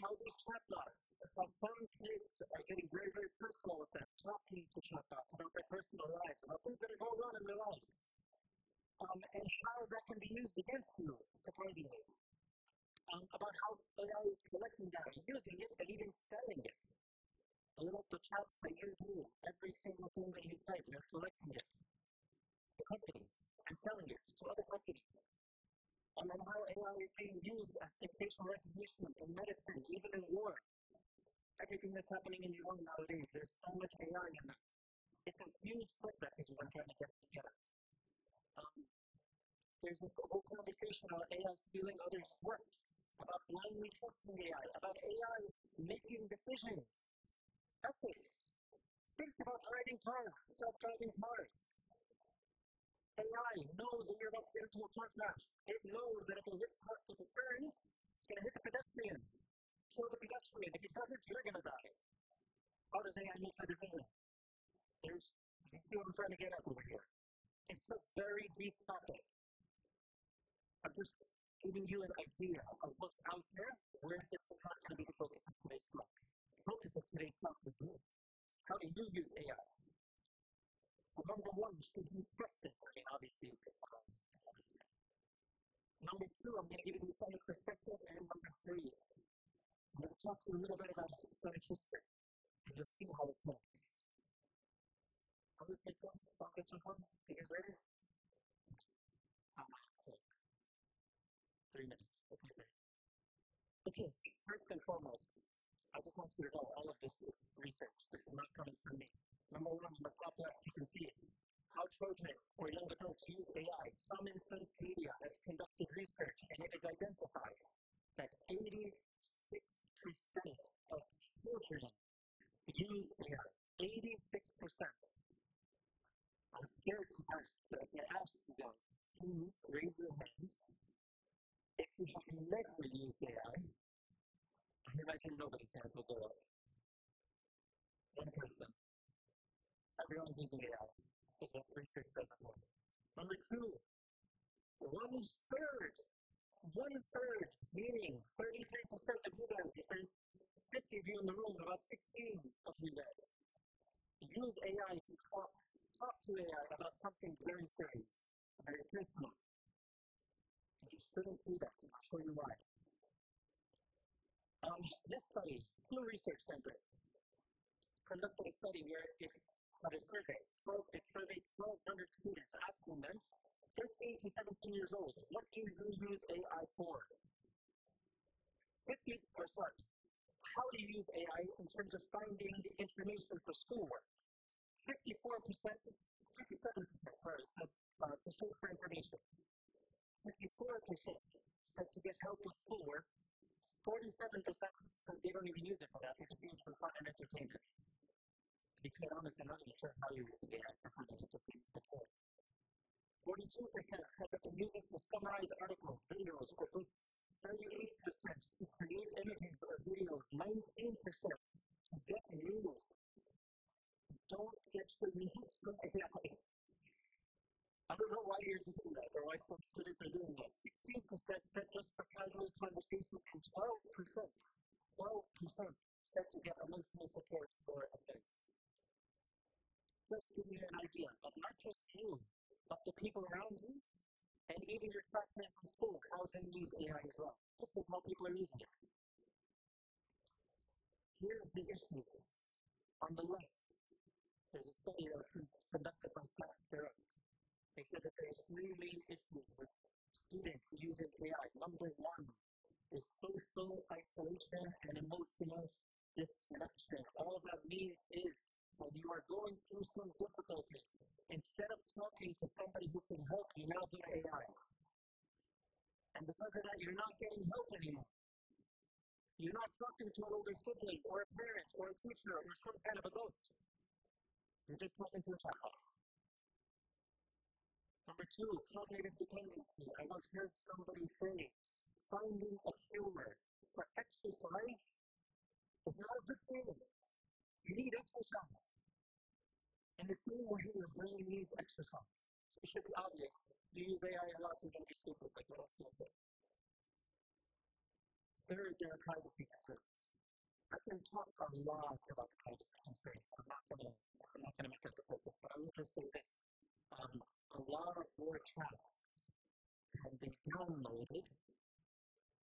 how these chatbots, how some kids are getting very, very personal with them, talking to chatbots about their personal lives, about things that are going on in their lives, and how that can be used against you, surprisingly. About how AI is collecting data, using it, and even selling it. The chats that you do, every single thing that you type, they're collecting it to companies and selling it to other companies. And then how AI is being used as in facial recognition, in medicine, even in war. Everything that's happening in the world nowadays, there's so much AI in that. It's a huge setback, is what I'm trying to get at. There's this whole conversation about AI stealing others' work, about blindly trusting AI, about AI making decisions, ethics. Think about driving cars, self-driving cars. AI knows when you're about to get into a car crash. It knows that if it turns, it's going to hit the pedestrian, kill the pedestrian. If it doesn't, you're going to die. How does AI make the decision? You see what I'm trying to get at over here. It's a very deep topic. I'm just giving you an idea of what's out there, where this is not going to be the focus of today's talk. The focus of today's talk is you. How do you use AI? So number one, should you trust it? I mean, obviously, this one. Number two, I'm going to give you the Islamic perspective. And number three, I'm going to talk to you a little bit about Islamic history. And you'll see how it works. How does this make sense? Sound good so far? You guys ready? Okay. 3 minutes. Okay, first and foremost, I just want you to know all of this is research. This is not coming from me. Number one, on the top left, you can see it. How children or young adults use AI. Common Sense Media has conducted research, and it has identified that 86% of children use AI. 86%. I'm scared to ask, but if I ask you guys, please raise your hand. If you have never used AI, I imagine nobody's hands will go up. One person. Everyone's using AI. Is what research says as well. Number two, one-third, meaning 33% of you guys, if there's 50 of you in the room, about 16 of you guys, use AI to talk to AI about something very serious, very personal. You shouldn't do that, and I'll show you why. This study, Pew Research Center, conducted a study where it had a survey. It surveyed 1,200 students, asking them, 13 to 17 years old, what do you use AI for? How do you use AI in terms of finding information for schoolwork? 57%, said to search for information. 54% said to get help with schoolwork. 47% said they don't even use it for that, they just use it for fun and entertainment. To be quite honest, I'm not even sure how you use AI for fun and entertainment at all. 42% said that they use it to summarize articles, videos, or books. 38% to create images or videos. 19% to get news. Don't get your news from AI. I don't know why you're doing that, or why some students are doing that. 16% said just for casual conversation, and 12% said to get emotional support for events. Just give you an idea of not just you, but the people around you, and even your classmates in school, how they use AI as well. This is how people are using it. Here's the issue. On the left, there's a study that was conducted by Science Direct. They said that there are 3 main issues with students using AI. Number one is social isolation and emotional disconnection. All that means is when you are going through some difficulties, instead of talking to somebody who can help you, now do AI. And because of that, you're not getting help anymore. You're not talking to an older sibling or a parent or a teacher or some kind of adult. You're just talking to a chatbot. Number two, cognitive dependency. I once heard somebody say, finding a cure for exercise is not a good thing. You need exercise. In the same way, your brain needs exercise. So it should be obvious. You use AI a lot, you're going to be stupid, like what else can I say? Third, there are privacy concerns. I can talk a lot about the privacy concerns. I'm not gonna make that the focus, but I will just say this. A lot of your chats can be downloaded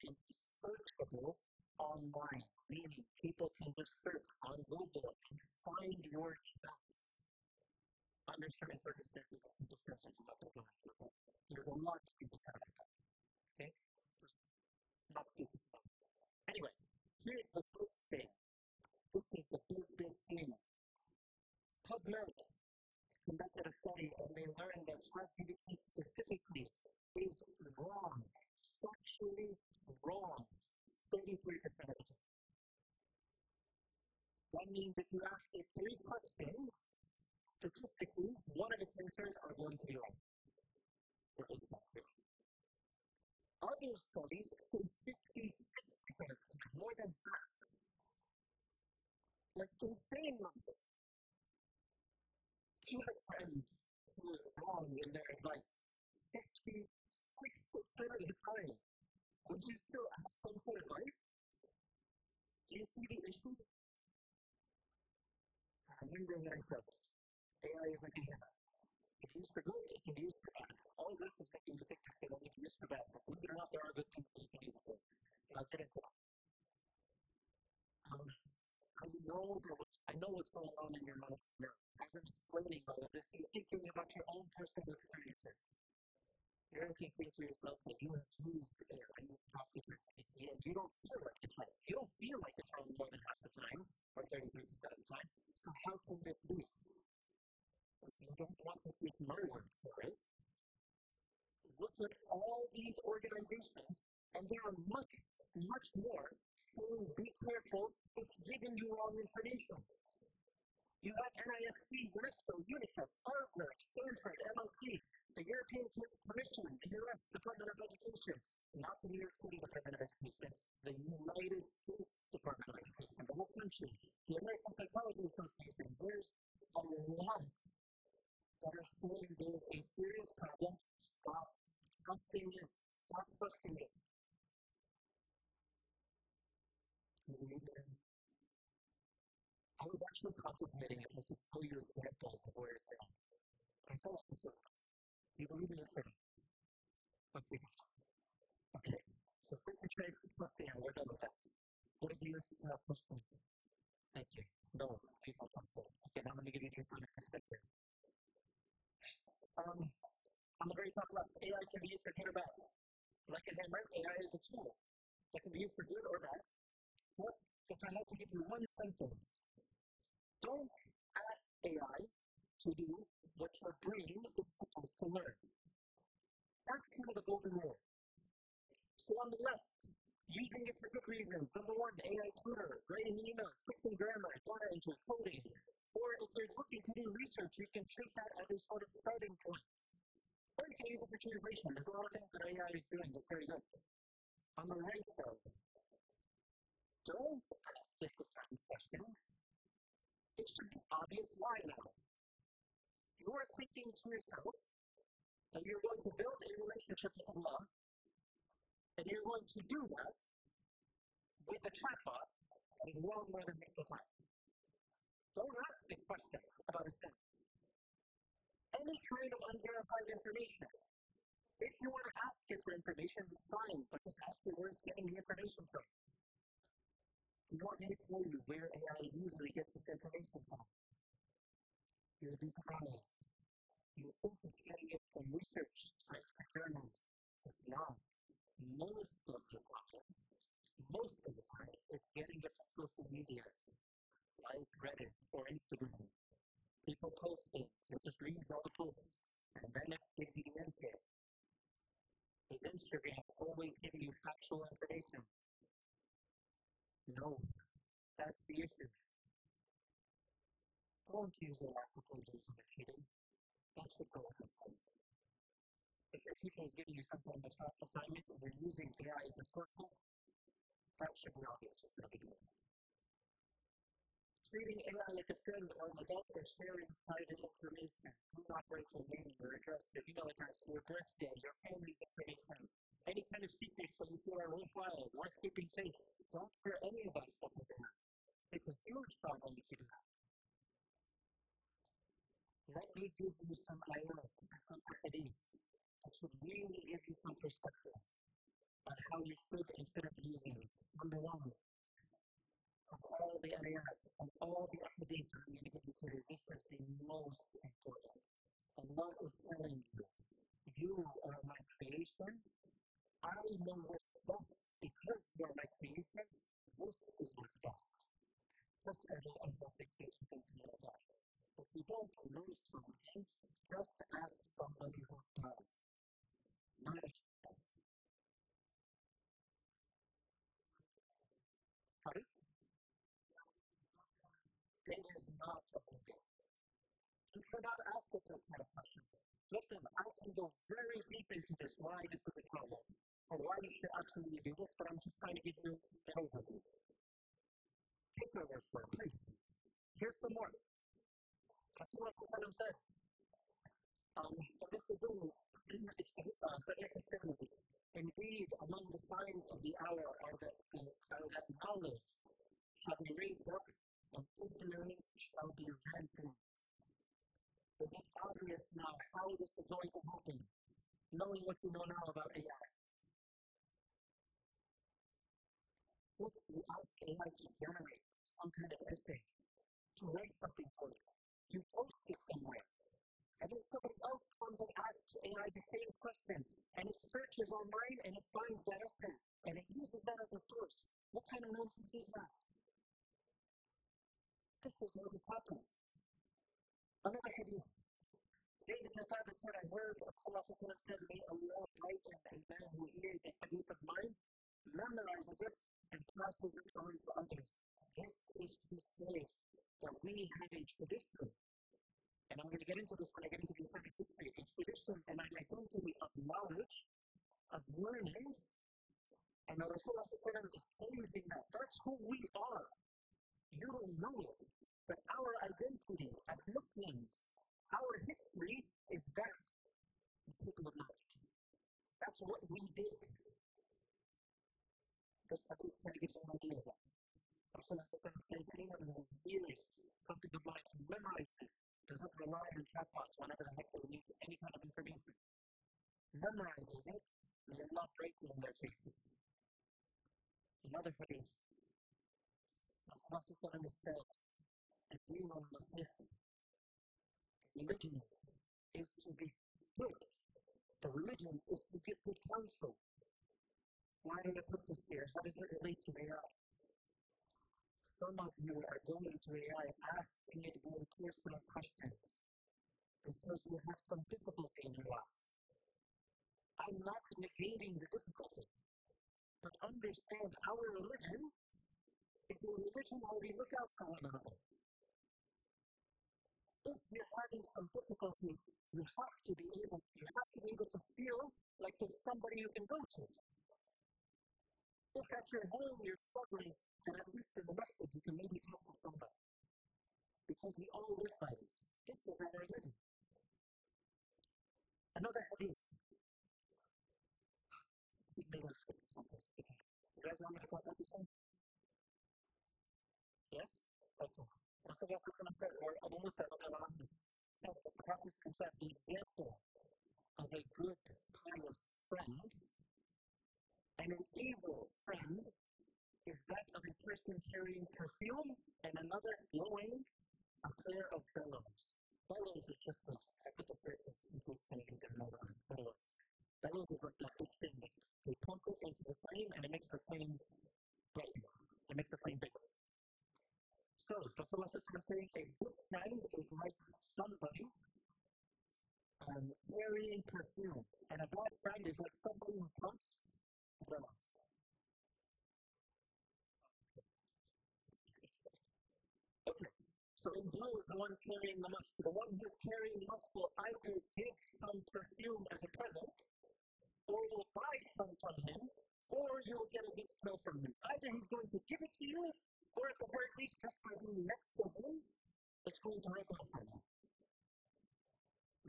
and searchable online, meaning people can just search on Google and find your chats. Under certain circumstances, I can just search about the people. There's a lot to be said about that. Okay? Just not focus on that. Anyway, here's the big thing. This is the big thing. PubMed conducted a study and they learned that ChatGPT specifically is wrong, factually wrong, 33% of the time. That means if you ask it 3 questions, statistically, one of its answers are going to be wrong. Other studies say 56% of the time, more than half. Like insane number. If you have a friend who is wrong in their advice, 56% of the time, would you still ask them for advice? Do you see the issue? Remember what I said. AI is like a hammer. It can be used for good, it can be used for bad. All this is making you think it can only be used for bad. But believe it or not, there are good things that you can use it for. And I'll get into that. I know what's going on in your mind now. As I'm explaining all of this, you're thinking about your own personal experiences. You're thinking to yourself that you have used AI and you've talked to ChatGPT and you don't feel like it's wrong. You don't feel like it's wrong more than half the time, or 33% of the time. So how can this be? You don't want to take my word for it. Look at all these organizations, and there are much, much more saying, be careful, it's giving you wrong information. You have NIST, UNESCO, UNICEF, Harvard, Stanford, MIT, the European Commission, the U.S. Department of Education, not the New York City Department of Education, the United States Department of Education, the whole country, the American Psychology Association. There's a lot that are saying there's a serious problem. Stop trusting it. Stop trusting it. I was actually contemplating if I should show you examples of where it's wrong. I felt like this was wrong. Do you believe in this or not? Okay. So frequent trace trusting, we're done with that. What is the answer to that question? Thank you. No, please don't trust it. Okay, now let me give you the Islamic perspective. On the very top left, AI can be used for good or bad. Like a hammer, AI is a tool that can be used for good or bad. Just if I had to give you one sentence, don't ask AI to do what your brain is supposed to learn. That's kind of the golden rule. So on the left, using it for good reasons. Number 1, AI tutor, writing emails, fixing grammar, data entry, coding. Or if you're looking to do research, you can treat that as a sort of starting point. Or you can use it for translation. There's a lot of things that AI is doing that's very good. On the right, though, don't ask it the same questions. It should be obvious why now. You're thinking to yourself that you're going to build a relationship with Allah, and you're going to do that with a chatbot that is wrong more than half the time. Don't ask big questions about a sin. Any kind of unverified information. If you want to ask it for information, it's fine, but just ask it where it's getting the information from. You want me to tell you where AI usually gets this information from? You'll be surprised. You think it's getting it from research sites and journals. It's not. Most of the time, it's getting it from social media, like Reddit or Instagram. People post things, it just reads all the posts, and then it gives you the answer. Is Instagram always giving you factual information? No, that's the issue. Don't use AI for plagiarism and cheating. That should go without saying. If your teacher is giving you something on the assignment and you're using AI as a shortcut, that should be obvious from the beginning. Treating AI like a friend or an adult or sharing private information. Do not break your name, your address, your email address, your birthday, your family's information. Any kind of secrets that you feel are worthwhile, worth keeping safe. Don't share any of that stuff with them. It's a huge problem if you do that. Let me give you some ayat and some hadith that should really give you some perspective on how you should and shouldn't be using it. Number one, of all the ayat and all the hadith that I'm going to give you today, this is the most important. Allah is telling you, you are my creation. I know what's best because you are my creation. This is what's best. فاسألوا أهل الذكر إن كنتم لا تعلمون. If you don't know something, just ask somebody who does. Not expert. Sorry? It is not a problem. You cannot ask it those kind of questions. Listen, I can go very deep into this, why this is a problem, or why you should actually do this, but I'm just trying to give you an overview. Take my word for it, please. Here's some more. Rasulullah said, this is indeed, among the signs of the hour are that knowledge shall be raised up and ignorance shall be rampant. Is it obvious now how this is going to happen, knowing what you know now about AI? If you ask AI to generate some kind of essay, to write something for you, you post it somewhere, and then somebody else comes and asks AI the same question, and it searches online and it finds that essay, and it uses that as a source. What kind of nonsense is that? This is how this happens. Another hadith. Zayd ibn Thabit said, I heard Rasulullah said, may Allah brighten a man who hears a hadith of mine, memorizes it, and passes it on to others. This is to say that we have a tradition, and I'm going to get into this when I get into the Islamic history, a tradition and an identity of knowledge, of learning, and the Rasulullah is praising that. That's who we are. You don't know it, but our identity as Muslims, our history is that of people of knowledge. That's what we did. This hadith kind of gives you an idea of that. Rasulullah said, anyone who hears something of mine and memorizes it, does not rely on chatbots whenever the heck they need any kind of information. Memorizes it, may Allah break it in their faces. Another hadith. Rasulullah said, الدين النصيحة. Religion is to be good. The religion is to give good counsel. Why did I put this here? How does it relate to AI? Some of you are going to AI asking it very personal questions because you have some difficulty in your life. I'm not negating the difficulty, but understand our religion is a religion where we look out for one another. If you're having some difficulty, you have to be able to feel like there's somebody you can go to. If at your home you're struggling, then at least in the message you can maybe talk to somebody. Because we all live by this. This is our religion. Another hadith. Maybe I'll skip this one. You guys want me to talk about this one? Yes? Okay. Rasulullah said, or Abu Musa said that the Prophet said the example of a good, pious friend and an evil friend is that of a person carrying perfume and another blowing a pair of bellows. Bellows is just this. I put this right in case somebody didn't know what it is. Bellows. Bellows is like that big thing. They pump it into the flame and it makes the flame brighter. It makes the flame bigger. So, Rasulullah is saying a good friend is like somebody carrying perfume, and a bad friend is like somebody who pumps bellows. Okay, so in blue is the one carrying the musk. The one who's carrying the musk will either give some perfume as a present, or will buy some from him, or you'll get a good smell from him. Either he's going to give it to you, or at the very least, just by being next to him, it's going to rub off on him.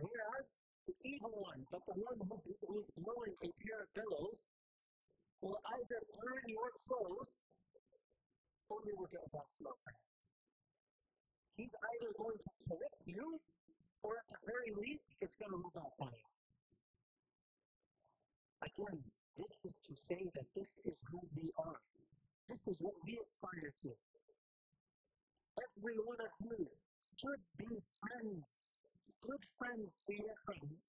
Whereas, the evil one, but the one who is blowing a pair of bellows will either burn your clothes or you will get a bad smell from him. He's either going to correct you, or at the very least, it's going to rub off on you. Again, this is to say that this is who we are. This is what we aspire to. Every one of you should be friends, good friends to your friends,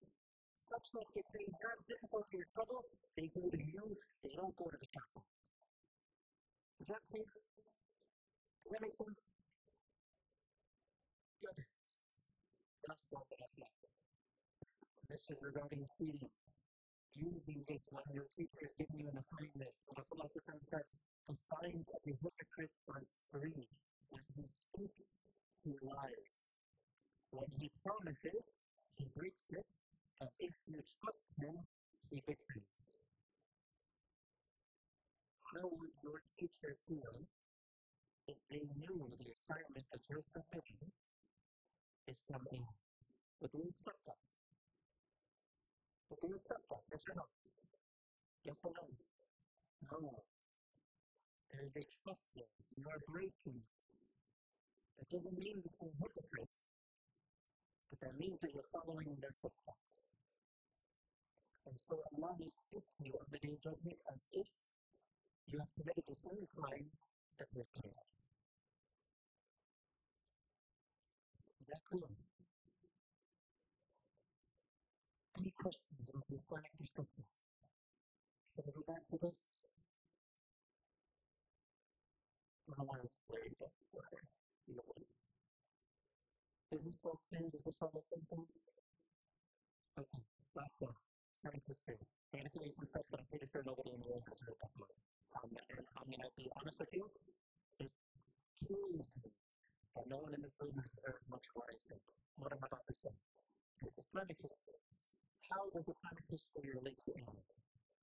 such that if they have difficulty or trouble, they go to you, they don't go to the capital. Is that clear? Does that make sense? Good. That's not what I said. This is regarding feeding. Using it when your teacher is giving you an assignment. Rasulullah said, the signs of a hypocrite are three. When he speaks, he lies. When he promises, he breaks it. And if you trust him, he betrays. How would your teacher feel if they knew the assignment that you're submitting is from me? Would they accept that? Would they accept that? Yes or no? Yes or no? No. There is a trust there. You are breaking. That doesn't mean that you're a hypocrite, but that means that you're following in their footsteps. And so Allah will speak to you on the day of judgment as if you have committed the same crime that they have committed. Is that clear? Any questions about the Islamic perspective? Should I go back to this? I don't want to explain it. Is this all clear? Does this all make sense? Okay, last one. Islamic history. I'm going to tell you some stuff that I'm pretty sure nobody in the world has heard before. And I'm going to be honest with you. It kills me that no one in this room has heard much of what I said. What I'm about to say. Islamic history. How does Islamic history relate to Islam?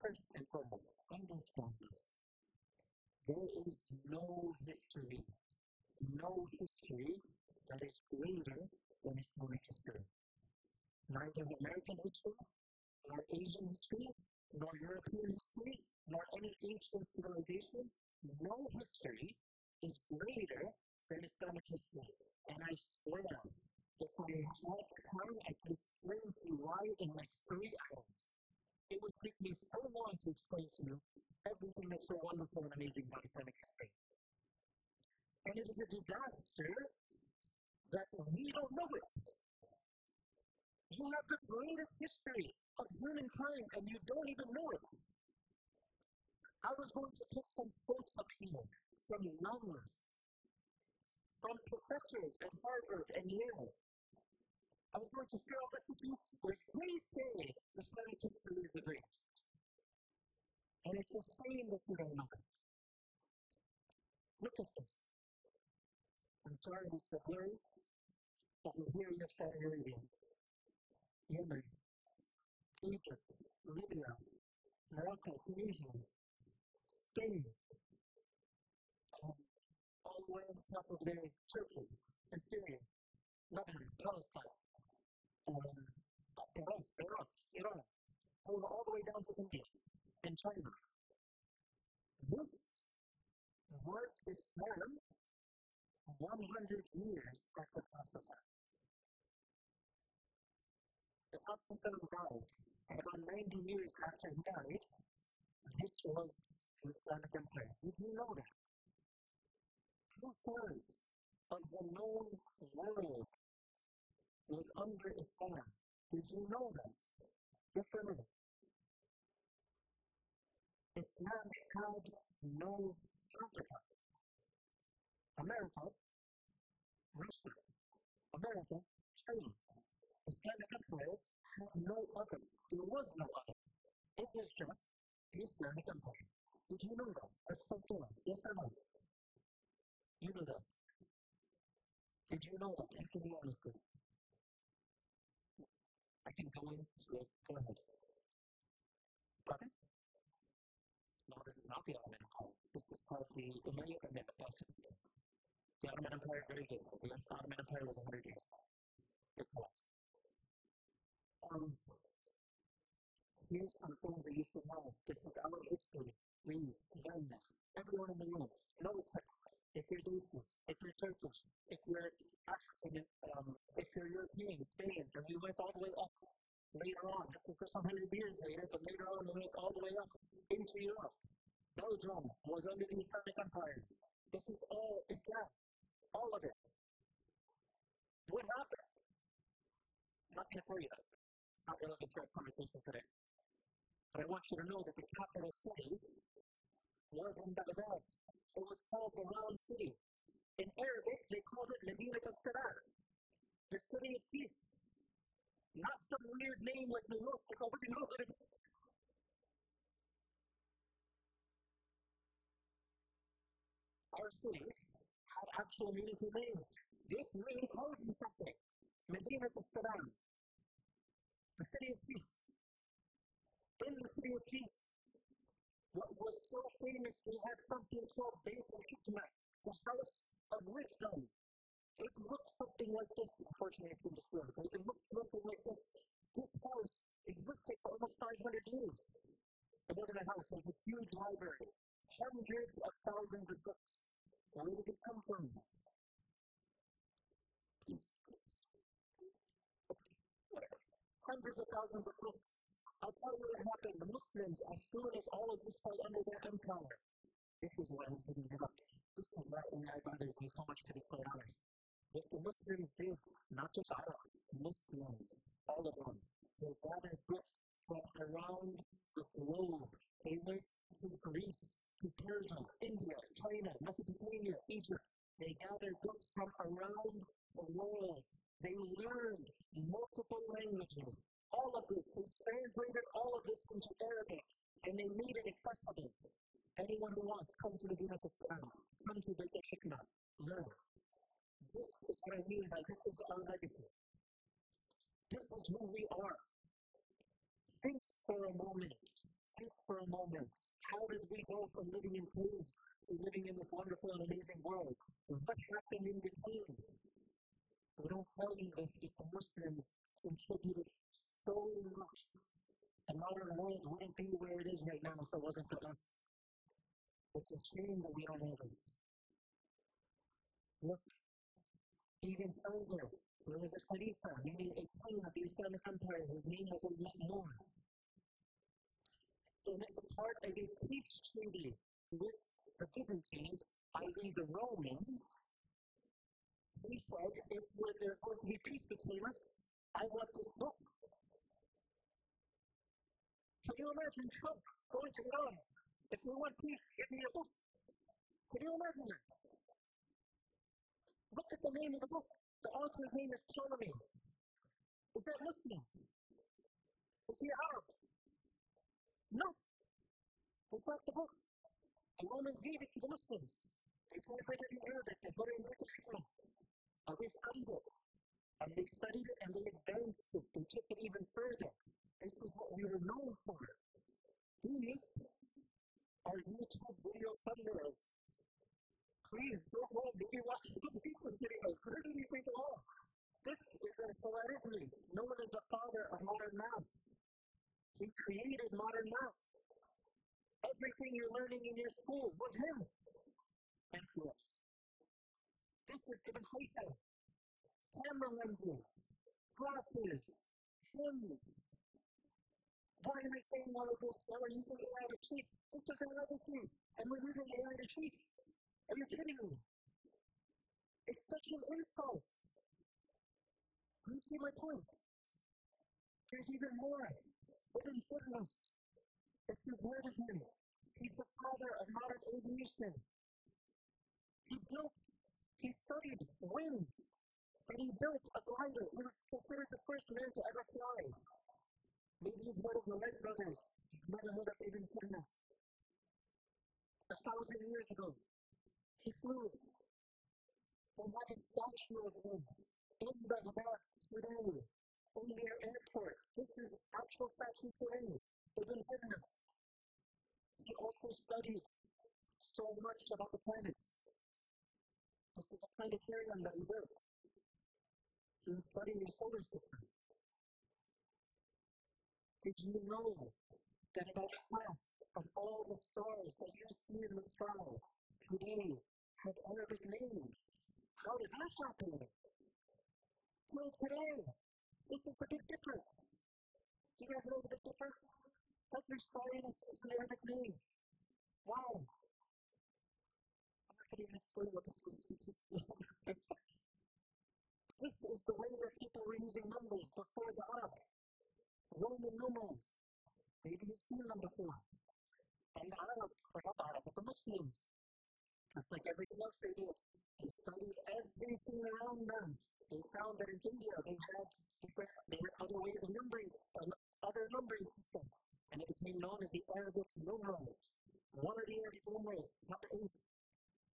First and foremost, understand this. There is no history that is greater than Islamic history. Neither American history, nor Asian history, nor European history, nor any ancient civilization, no history is greater than Islamic history. And I swear, if I had time, I could explain to you why in like 3 hours. It would take me so long to explain to you everything that's so wonderful and amazing about Islamic history. And it is a disaster that we don't know it. You have the greatest history of humankind and you don't even know it. I was going to put some quotes up here from nuns, from professors at Harvard and Yale. I was going to share all this with you where they say Islamic history is the greatest. And it's a shame that you don't know it. Look at this. I'm sorry, Mr. Blurry. Over here you have Saudi Arabia, Yemen, Egypt, Libya, Morocco, Tunisia, Spain, all the way on the top of there is Turkey and Syria, Lebanon, Palestine, Iran, all the way down to India and China. This was Islam 100 years after the Prophet. The Prophet died, and about 90 years after he died, this was the Islamic Empire. Did you know that? 2/3 of the known world was under Islam. Did you know that? Yes or no? Islam had no counterpart. America, Russia, America, China. Islamic Empire had no other. There was no other. It was just the Islamic Empire. Did you know that? Let's talk to them. Yes or no? You know that. Did you know that? Answer me honestly. I can go into it. Go ahead. Pardon? No, this is not the Ottoman Empire. This is called the Umayyad Empire. The Ottoman Empire, very good. The Ottoman Empire was 100 years ago. It collapsed. Here's some things that you should know. This is our history. Please learn this. Everyone in the room, know it. If you're Desi, if you're Turkish, if you're African, if you're European, Spain, and we went all the way up later on. This is for some 100 years later, but later on we went all the way up into Europe. Belgium was under the Islamic Empire. This is all Islam. All of it. What happened? I'm not going to tell you that. It's not relevant to our conversation today. But I want you to know that the capital city was in Baghdad. It was called the Round City. In Arabic, they called it Medina al-Salam, the city of peace. Not some weird name like New York, like nobody knows it. Our cities have actual meaningful names. This really tells you something. Medina al-Salam, the city of peace. In the city of peace, what was so famous, we had something called Bayt al-Hikmah, the house of wisdom. It looked something like this. Unfortunately, it's been destroyed. It looked something like this. This house existed for almost 500 years. It wasn't a house, it was a huge library. Hundreds of thousands of books. Where did it come from? Peace. Hundreds of thousands of books. I'll tell you what happened. The Muslims, as soon as all of this fell under their empire, this is why I was giving it up. This is why it bothers me so much to be quite honest. What the Muslims did, not just Arab, Muslims, all of them, they gathered books from around the globe. They went to Greece, to Persia, India, China, Mesopotamia, Egypt. They gathered books from around the world. They learned multiple languages. All of this, they translated all of this into Arabic, and they made it accessible. Anyone who wants, come to the Medina al-Salam, come to Bayt al-Hikmah, learn. This is what I mean by this is our legacy. This is who we are. Think for a moment. Think for a moment. How did we go from living in caves to living in this wonderful and amazing world? What happened in between? They don't tell you this, but the Muslims contributed so much. The modern world wouldn't be where it is right now if it wasn't for us. It's a shame that we don't have this. Look, even further, there was a Khalifa, meaning a king of the Islamic Empire. His name was Al-Ma'mun. In part of a peace treaty with the Byzantines, i.e. the Romans, he said, if there's going to be peace between us, I want this book. Can you imagine Trump going to Iran? If we want peace, give me a book. Can you imagine that? Look at the name of the book. The author's name is Ptolemy. Is that Muslim? Is he Arab? No. They brought the book. The Romans gave it to the Muslims. They translated it in Arabic. They put it in British English. And they studied it. And they studied it and they advanced it. They took it even further. This is what we were known for. These are YouTube video thumbnails. Please go home, maybe watch some YouTube videos. Where do these people belong? This is a Khwarizmi, known as the father of modern math. He created modern math. Everything you're learning in your school was him. And for us. This is Ibn Haytham. Camera lenses, glasses, him. Why am I saying all of this? Now we're using AI to cheat. This is a legacy, and we're using AI to cheat. Are you kidding me? It's such an insult. Do you see my point? There's even more. Ibn Fitness. If you've heard of him, he's the father of modern aviation. He studied wind, and he built a glider. He was considered the first man to ever fly. Maybe you've heard of the Wright brothers. You've never heard of Ibn Fitness. 1,000 years ago, he flew. They have a statue of him in Baghdad today, in their airport. This is actual statue today. Ibn Fitness. He also studied so much about the planets. This is a planetarium that he built. He was studying the solar system. Did you know that about half of all the stars that you see in the sky today have Arabic names? How did that happen? Till today. This is the Big Dipper. Do you guys know the Big Dipper? Every star in it is an Arabic name. Wow. I'm not going to even explain what this was. This is the way that people were using numbers before the Arab. Roman numerals. Maybe you've seen them before. And the Arab, or not the Arab, but the Muslims, just like everything else they did, they studied everything around them. They found that in India they had other ways of numbering, other numbering systems. And it became known as the Arabic numerals. One of the Arabic numerals, number 8.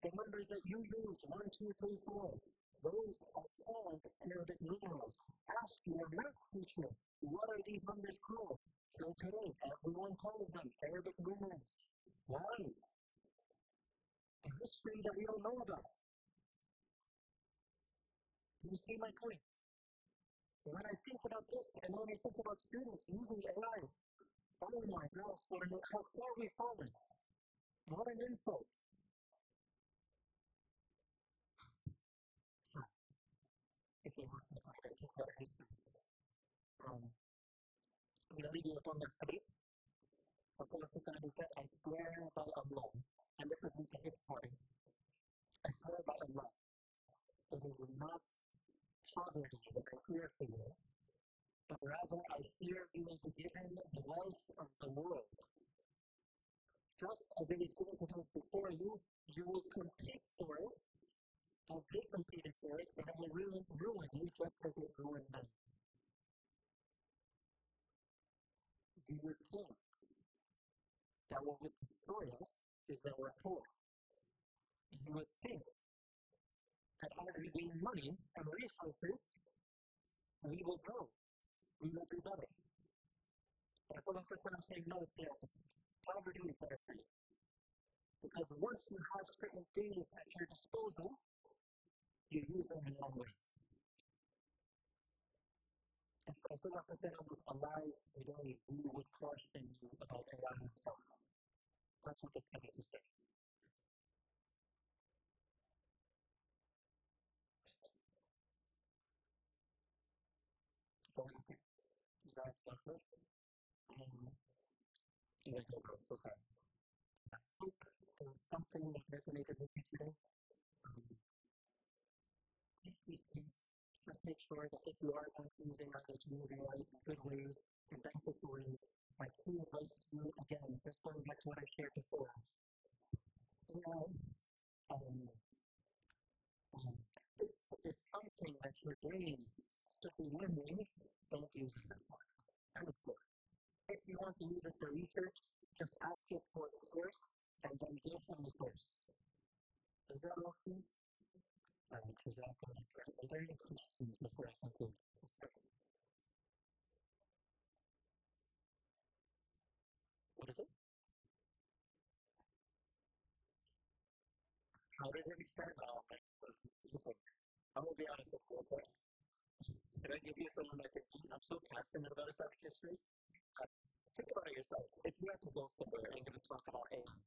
The numbers that you use, 1, 2, 3, 4, those are called Arabic numerals. Ask your math teacher, what are these numbers called? Till today, everyone calls them Arabic numerals. Why? A history that we don't know about. You see my point? When I think about this, and when I think about students using AI, oh my gosh, how far we've fallen. What an insult. If you want to think about history, I'm going to leave you with one last hadith. Rasulullah said, I swear by Allah, and this is in Sahih Bukhari, I swear by Allah, it is not poverty that I fear for you, but rather I fear you will be given the wealth of the world. Just as it is given to those before you, you will compete for it, as they competed for it, and it will ruin you just as it ruined them. You would think that what would destroy us is that we're poor. You would think that as we gain money and resources, we will grow. We will be better. That's what I'm saying, no, it's the opposite. Poverty is better for you. Because once you have certain things at your disposal, you use them in wrong ways. If Rasulullah was alive today, we would question you about Allah himself. That's what this guy had to say. So, is that clear? I'm so sorry. I hope there was something that resonated with you today. Please, just make sure that if you are going to use AI, that you use AI in good ways and beneficial ways. My key advice to you, again, just going back to what I shared before. AI, if it's something that your brain should be learning, don't use it for it. If you want to use it for research, just ask it for the source and then give them the source. Is that all for you? Because I'm going to get a learning questions before I conclude. What is it? How did it start? Listen, I'm going to be honest with you, okay? Can I give you some of my thinking? I'm so passionate about Islamic history. Think about it yourself. If you had to go somewhere and give a talk about AI,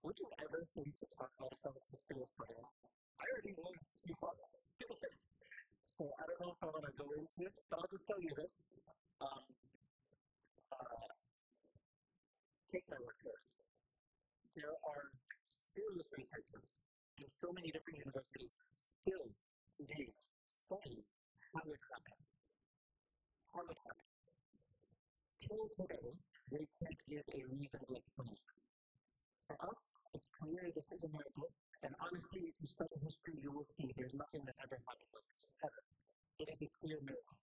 would you ever think to talk about Islamic history as part of it? I already know it's too fast. So I don't know if I want to go into it, but I'll just tell you this. Take my word for it. There are serious researchers in so many different universities still today studying how it happened. Till today, they can't give a reasonable explanation. For us, it's clear this is a miracle, and honestly, if you study history, you will see there's nothing that's ever happened like this, ever. It is a clear miracle.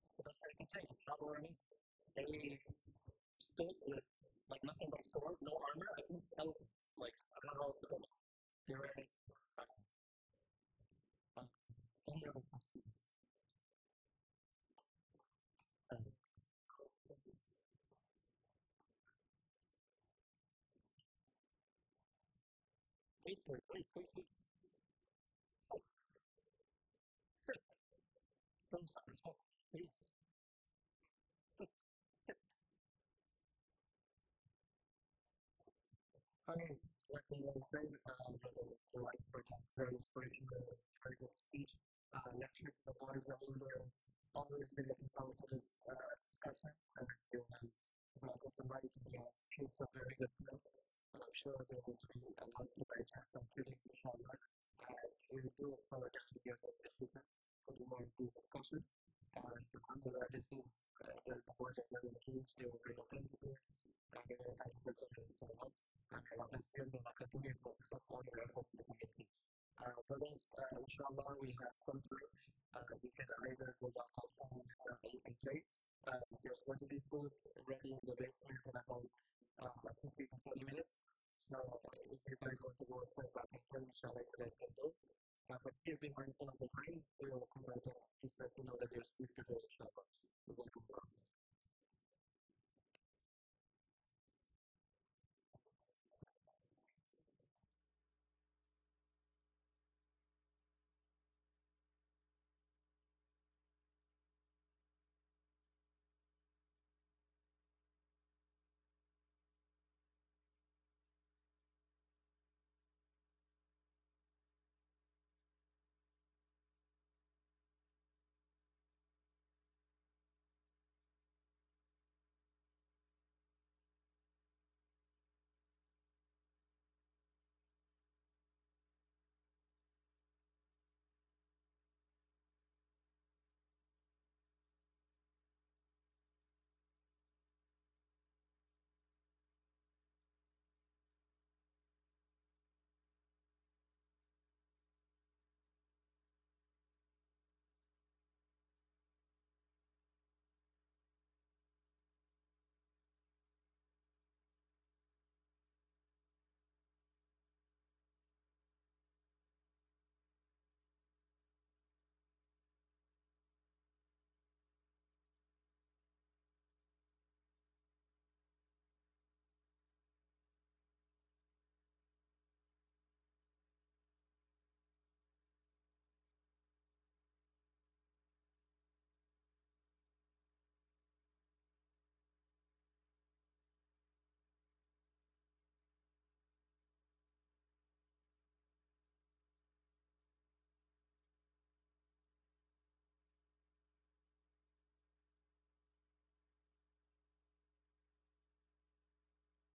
That's the best I can say. It's not amazing. They stood with like nothing but sword, no armor, against elephants. Like, I don't know how else to put it. They were amazing. Any other questions? Wait. Sure. those are. So, yes. So, so I mean, like I said, like for that very inspirational, very good speech, lecture to the boys and always been looking forward to this discussion. And I feel about the right shoots of very good press. And I'm sure there will be a lot to digest and critics, inshallah. And we do look forward to get this feedback for the more of these discussions. And alhamdulillah, this is the boys are very engaged, they were very attentive. And thank you for coming to the نصير بمكاتب وتقول efforts in the community. For this, inshallah, we have come through. We can either go back home or you can play. There's going to be food ready in the basement in about 15 to 20 minutes. So if you guys want to go for back and play, inshallah, you guys can do. But please be mindful of the time. We will come back and just let you know that there's food to do, inshallah.